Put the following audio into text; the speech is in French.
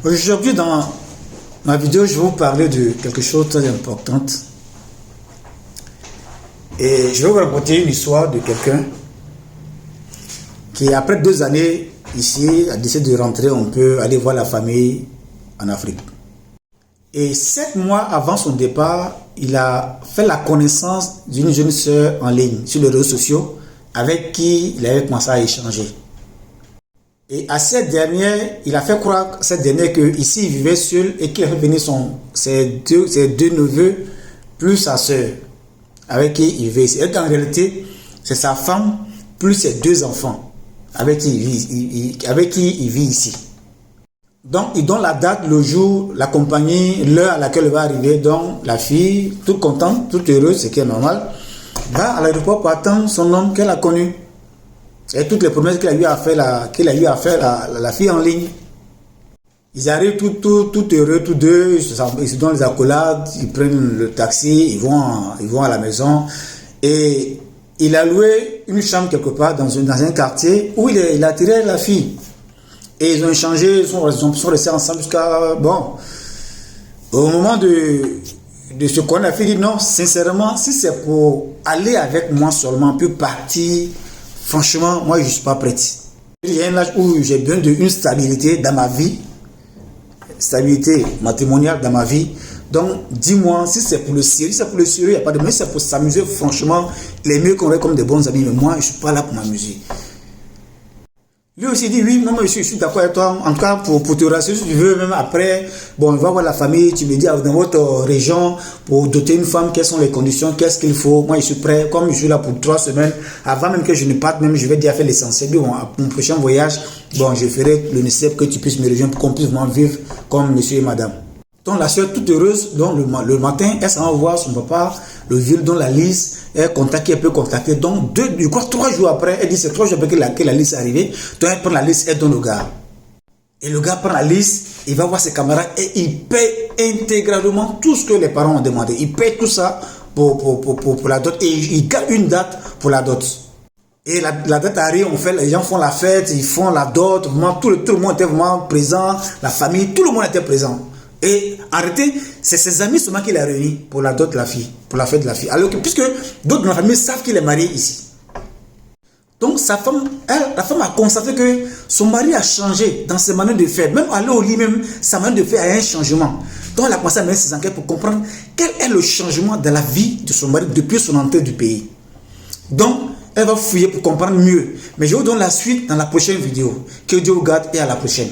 Aujourd'hui, dans ma vidéo, je vais vous parler de quelque chose de très important. Et je vais vous raconter une histoire de quelqu'un qui, après 2 années ici, a décidé de rentrer. On peut aller voir la famille en Afrique. Et 7 mois avant son départ, il a fait la connaissance d'une jeune sœur en ligne sur les réseaux sociaux avec qui il avait commencé à échanger. Et à cette dernière, il a fait croire à cette dernière qu'ici il vivait seul et qu'il a fait venir ses deux neveux plus sa sœur avec qui il vivait ici. Et qu'en réalité, c'est sa femme plus ses 2 enfants avec qui il vit ici. Donc, il donne la date, le jour, la compagnie, l'heure à laquelle elle va arriver. Donc, la fille, toute contente, toute heureuse, ce qui est normal, va à l'aéroport pour attendre son homme qu'elle a connu. Et toutes les promesses qu'il a eu à faire, la fille en ligne. Ils arrivent tout heureux, tous deux, ils se donnent les accolades, ils prennent le taxi, ils vont à la maison. Et il a loué une chambre quelque part dans un quartier où il a attiré la fille. Et ils ont échangé, ils sont restés ensemble jusqu'à... Bon, au moment de ce qu'on a fait, dit non, sincèrement, si c'est pour aller avec moi seulement, puis partir, franchement, moi, je ne suis pas prête. Il y a un âge où j'ai besoin d'une stabilité dans ma vie, stabilité matrimoniale dans ma vie. Donc, dis-moi, si c'est pour le sérieux, il n'y a pas de... Mais si c'est pour s'amuser, franchement, il est mieux qu'on reste comme des bons amis. Mais moi, je ne suis pas là pour m'amuser. Lui aussi dit, oui, moi je suis d'accord avec toi. En tout cas, pour te rassurer, si tu veux, même après, bon, on va voir la famille, tu me dis, dans votre région, pour doter une femme, quelles sont les conditions, qu'est-ce qu'il faut. Moi, je suis prêt, comme je suis là pour 3 semaines, avant même que je ne parte, même, je vais déjà faire l'essentiel. Bon, à mon prochain voyage, bon, je ferai le nécessaire pour que tu puisses me rejoindre, pour qu'on puisse vraiment vivre comme monsieur et madame. Donc, la soeur toute heureuse, donc le matin, elle s'en va voir son papa, le vieux dans la liste, elle peut contacter. Donc, 3 jours après, elle dit c'est 3 jours après que la liste est arrivée. Donc, elle prend la liste, elle donne au gars. Et le gars prend la liste, il va voir ses camarades et il paye intégralement tout ce que les parents ont demandé. Il paye tout ça pour la dot et il garde une date pour la dot. Et la date arrive, les gens font la fête, ils font la dot, vraiment, tout le monde était vraiment présent, la famille, tout le monde était présent. Et en réalité, c'est ses amis seulement qu'il a réunis pour la dot de la fille, pour la fête de la fille. Alors que, puisque d'autres de la famille savent qu'il est marié ici. Donc, la femme a constaté que son mari a changé dans ses manières de faire. Même aller au lit, même, sa manière de faire a un changement. Donc, elle a commencé à mener ses enquêtes pour comprendre quel est le changement dans la vie de son mari depuis son entrée du pays. Donc, elle va fouiller pour comprendre mieux. Mais je vous donne la suite dans la prochaine vidéo. Que Dieu vous garde et à la prochaine.